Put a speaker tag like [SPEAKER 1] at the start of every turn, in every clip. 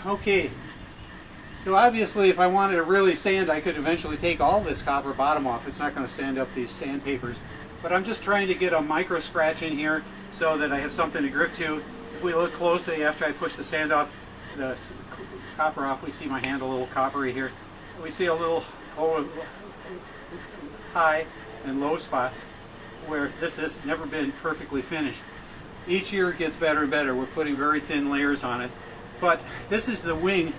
[SPEAKER 1] Okay, so obviously if I wanted to really sand, I could eventually take all this copper bottom off. It's not going to sand up these sandpapers. But I'm just trying to get a micro scratch in here so that I have something to grip to. If we look closely after I push the sand off, the copper off, we see my hand a little coppery here. We see a little high and low spots where this has never been perfectly finished. Each year it gets better and better. We're putting very thin layers on it. But this is the wing,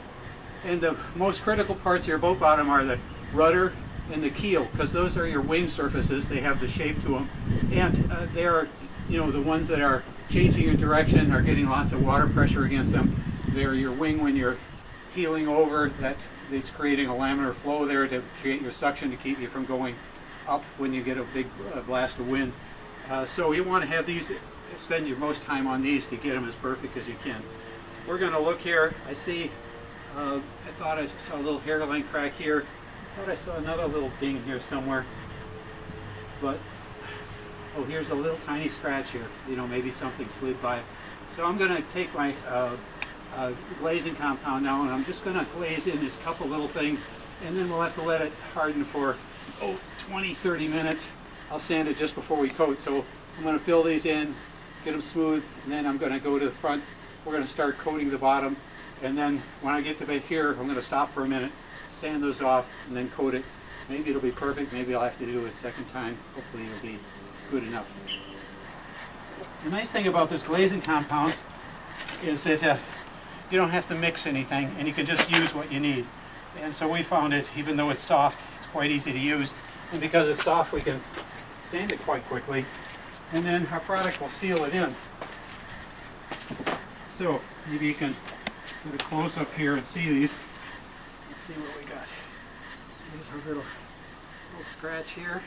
[SPEAKER 1] and the most critical parts of your boat bottom are the rudder and the keel, because those are your wing surfaces. They have the shape to them, and they are, the ones that are changing your direction, are getting lots of water pressure against them. They're your wing when you're heeling over, that it's creating a laminar flow there to create your suction to keep you from going up when you get a big blast of wind. So you want to have these, spend your most time on these to get them as perfect as you can. We're going to look here. I see, I thought I saw a little hairline crack here. I thought I saw another little ding here somewhere. But, oh, here's a little tiny scratch here. Maybe something slid by. So I'm going to take my glazing compound now, and I'm just going to glaze in just a couple little things, and then we'll have to let it harden for 20-30 minutes. I'll sand it just before we coat. So I'm going to fill these in, get them smooth, and then I'm going to go to the front. We're going to start coating the bottom, and then when I get to back here, I'm going to stop for a minute, sand those off, and then coat it. Maybe it'll be perfect. Maybe I'll have to do it a second time. Hopefully it'll be good enough. The nice thing about this glazing compound is that you don't have to mix anything, and you can just use what you need. And so we found it, even though it's soft, it's quite easy to use. And because it's soft, we can sand it quite quickly, and then our product will seal it in. So maybe you can get a close-up here and see these. Let's see what we got. Here's our little scratch here.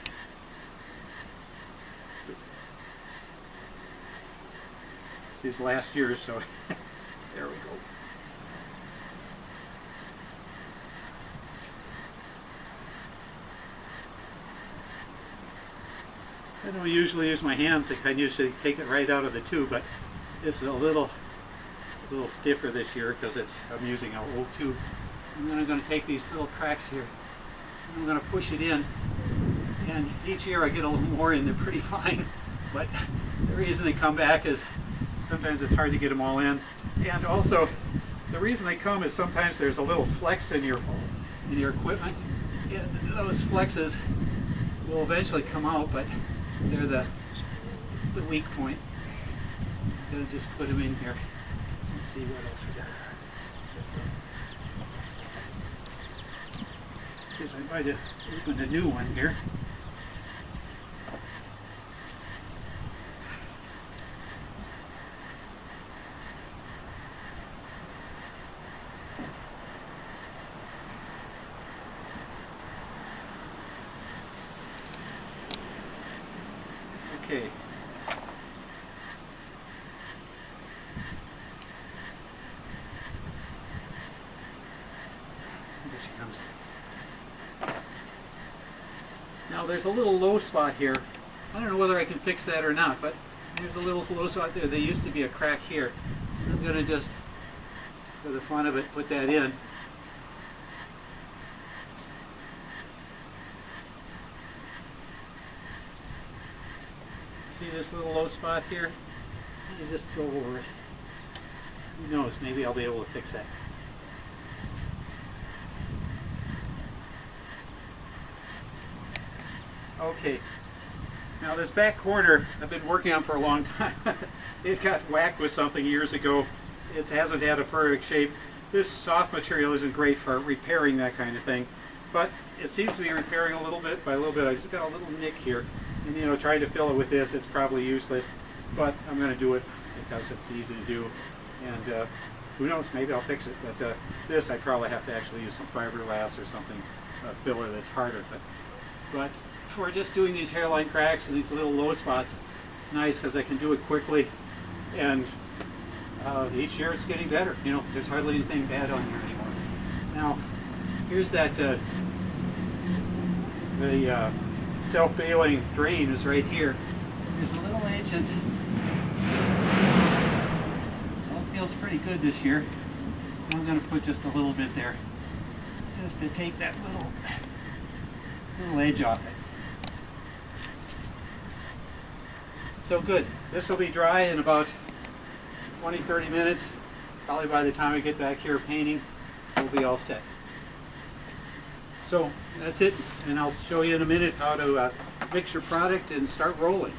[SPEAKER 1] This is last year, so there we go. I don't usually use my hands. I usually take it right out of the tube, but this is a little stiffer this year because I'm using an old tube. And then I'm going to take these little cracks here, and I'm going to push it in. And each year I get a little more in. They're pretty fine, but the reason they come back is sometimes it's hard to get them all in. And also, the reason they come is sometimes there's a little flex in your equipment. And those flexes will eventually come out, but they're the weak point. I'm going to just put them in here. Let's see what else we got. Because I might have opened a new one here. Okay. Here she comes. Now there's a little low spot here. I don't know whether I can fix that or not, but there's a little low spot there. There used to be a crack here. I'm going to just, for the fun of it, put that in. See this little low spot here? You just go over it. Who knows, maybe I'll be able to fix that. Okay, now this back corner I've been working on for a long time. It got whacked with something years ago. It hasn't had a perfect shape. This soft material isn't great for repairing that kind of thing, but it seems to be repairing a little bit by a little bit. I just got a little nick here, and trying to fill it with this, it's probably useless, but I'm going to do it because it's easy to do, and who knows, maybe I'll fix it. But this I probably have to actually use some fiberglass or something, filler that's harder. But for just doing these hairline cracks and these little low spots, it's nice because I can do it quickly, and each year it's getting better. There's hardly anything bad on here anymore. Now, here's that the self-bailing drain is right here. There's a little edge that's, well, it feels pretty good this year. I'm going to put just a little bit there, just to take that little edge off it. So good. This will be dry in about 20-30 minutes. Probably by the time I get back here painting, we'll be all set. So that's it, and I'll show you in a minute how to mix your product and start rolling.